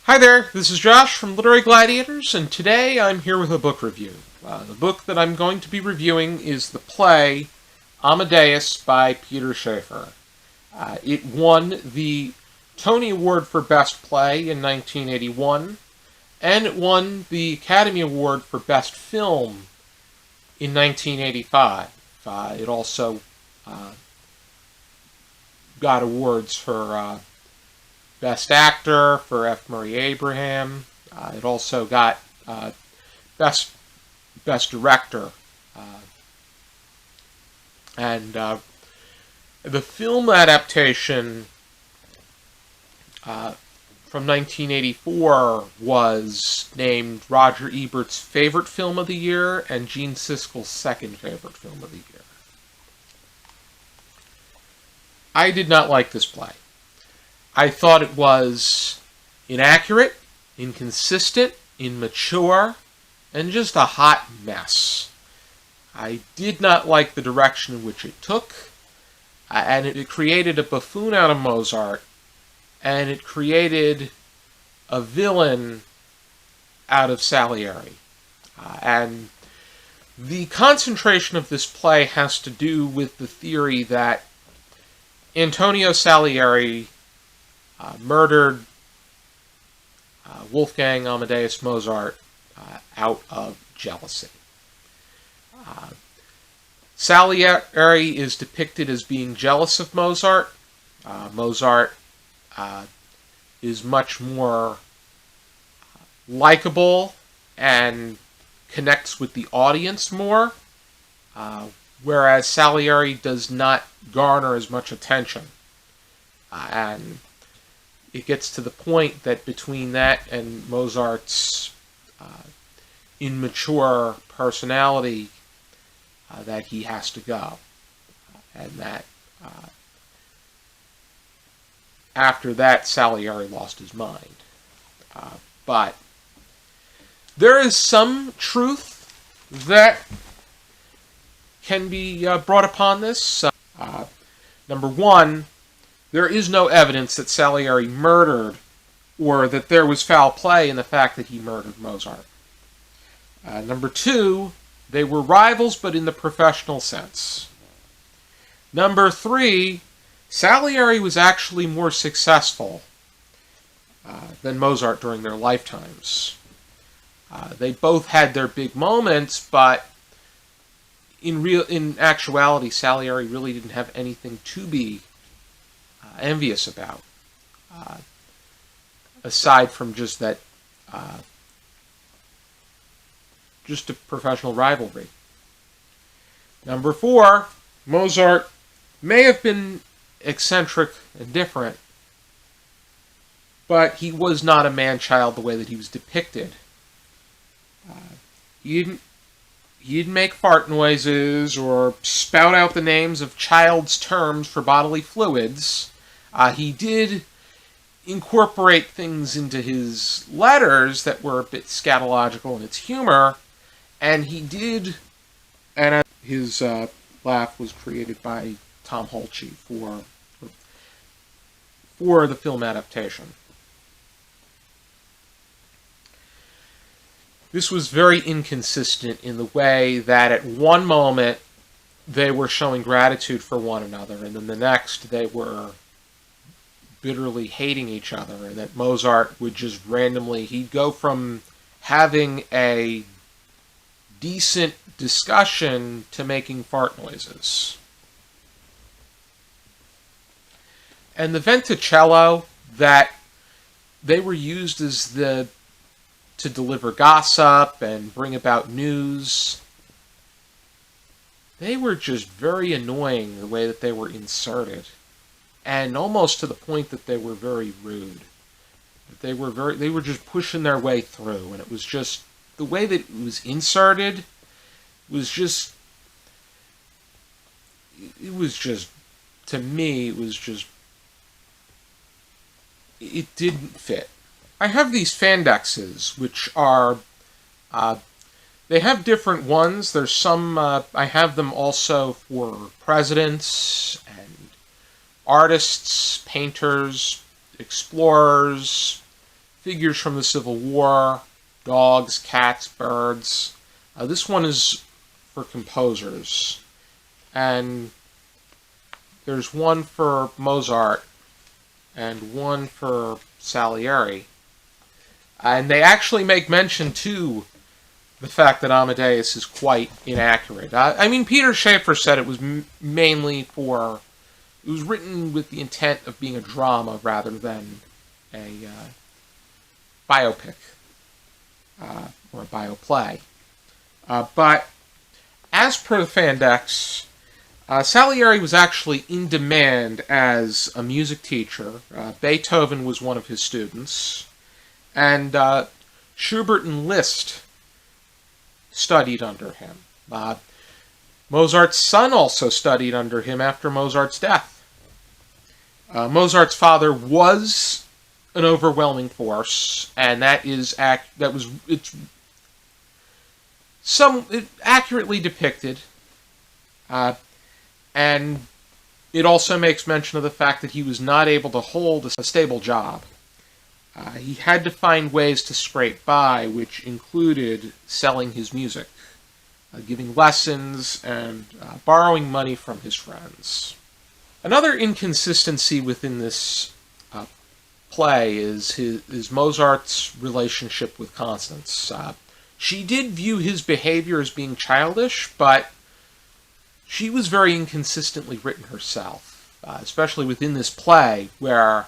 Hi there, this is Josh from Literary Gladiators, and today I'm here with a book review. The book that I'm going to be reviewing is the play Amadeus by Peter Shaffer. It won the Tony Award for Best Play in 1981, and it won the Academy Award for Best Film in 1985. It also got awards for Best Actor for F. Murray Abraham. It also got Best Director. And the film adaptation from 1984 was named Roger Ebert's favorite film of the year and Gene Siskel's second favorite film of the year. I did not like this play. I thought it was inaccurate, inconsistent, immature, and just a hot mess. I did not like the direction in which it took, and it created a buffoon out of Mozart, and it created a villain out of Salieri. And the concentration of this play has to do with the theory that Antonio Salieri murdered Wolfgang Amadeus Mozart out of jealousy. Salieri is depicted as being jealous of Mozart. Mozart is much more likable and connects with the audience more, whereas Salieri does not garner as much attention. And it gets to the point that between that and Mozart's immature personality, that he has to go. And that after that, Salieri lost his mind. But there is some truth that can be brought upon this. Number one, there is no evidence that Salieri murdered or that there was foul play in the fact that he murdered Mozart. Number two, they were rivals, but in the professional sense. Number three, Salieri was actually more successful than Mozart during their lifetimes. They both had their big moments, but in actuality, Salieri really didn't have anything to be envious about, aside from just that, just a professional rivalry. Number four, Mozart may have been eccentric and different, but he was not a man-child the way that he was depicted. He didn't make fart noises or spout out the names of child's terms for bodily fluids. He did incorporate things into his letters that were a bit scatological in its humor, and he did, and his laugh was created by Tom Holtze for the film adaptation. This was very inconsistent in the way that at one moment they were showing gratitude for one another, and then the next they were bitterly hating each other, and that Mozart would just randomly, he'd go from having a decent discussion to making fart noises. And the venticello, that they were used as to deliver gossip and bring about news, they were just very annoying the way that they were inserted, and almost to the point that they were very rude. They were just pushing their way through, and it was just the way that it was inserted was just, to me, it didn't fit. I have these Fandexes, which are, they have different ones. There's some, I have them also for presidents and artists, painters, explorers, figures from the Civil War, dogs, cats, birds. This one is for composers. And there's one for Mozart and one for Salieri. And they actually make mention to the fact that Amadeus is quite inaccurate. I mean, Peter Shaffer said it was mainly for... It was written with the intent of being a drama rather than a biopic or a bioplay. But as per the Fandex, Salieri was actually in demand as a music teacher. Beethoven was one of his students. And Schubert and Liszt studied under him. Mozart's son also studied under him after Mozart's death. Mozart's father was an overwhelming force, and it's accurately depicted. And it also makes mention of the fact that he was not able to hold a stable job. He had to find ways to scrape by, which included selling his music, giving lessons, and borrowing money from his friends. Another inconsistency within this play is Mozart's relationship with Constance. She did view his behavior as being childish, but she was very inconsistently written herself, especially within this play, where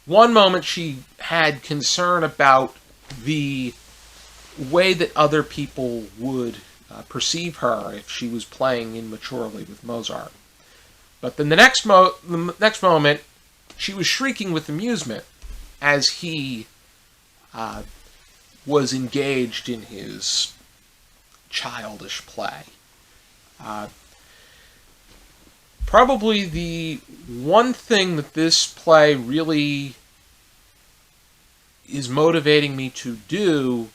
one moment she had concern about the way that other people would perceive her if she was playing immaturely with Mozart. But then the next moment, she was shrieking with amusement as he was engaged in his childish play. Probably the one thing that this play really is motivating me to do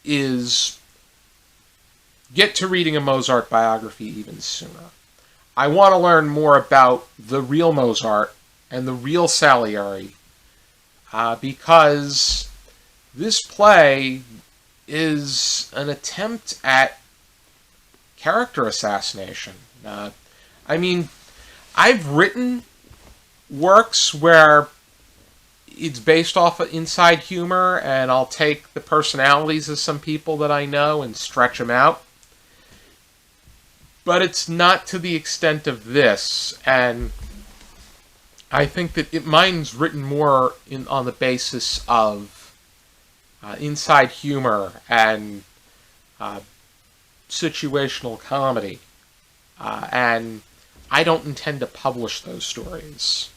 is get to reading a Mozart biography even sooner. I want to learn more about the real Mozart and the real Salieri, because this play is an attempt at character assassination. I mean, I've written works where it's based off of inside humor, and I'll take the personalities of some people that I know and stretch them out. But it's not to the extent of this, and I think that mine's written more on the basis of inside humor and situational comedy, and I don't intend to publish those stories.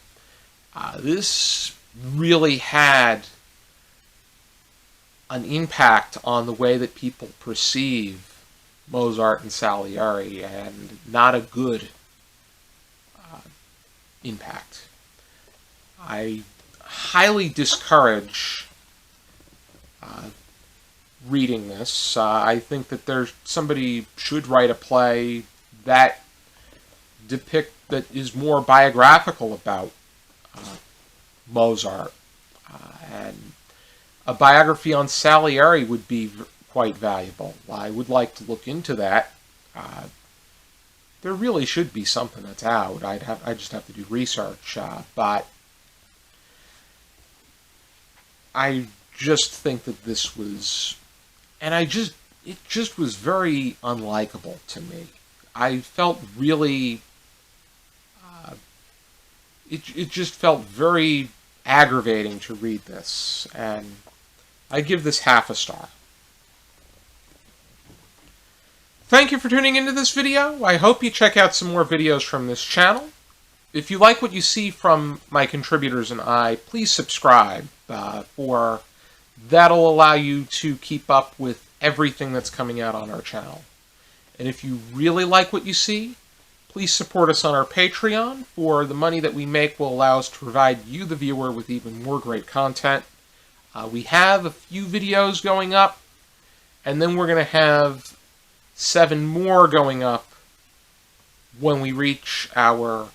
This really had an impact on the way that people perceive Mozart and Salieri, and not a good impact. I highly discourage reading this. I think that somebody should write a play that is more biographical about Mozart, and a biography on Salieri would be quite valuable. I would like to look into that. There really should be something that's out. I just have to do research, but I just think that this was, and it just was very unlikable to me. I felt really, it just felt very aggravating to read this, and I give this half a star. Thank you for tuning into this video. I hope you check out some more videos from this channel. If you like what you see from my contributors and I, please subscribe, for that'll allow you to keep up with everything that's coming out on our channel. And if you really like what you see, please support us on our Patreon, for the money that we make will allow us to provide you, the viewer, with even more great content. We have a few videos going up, and then we're going to have 7 more going up when we reach our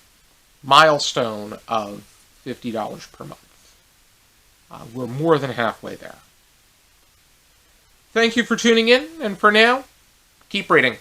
milestone of $50 per month. We're more than halfway there. Thank you for tuning in, and for now, keep reading.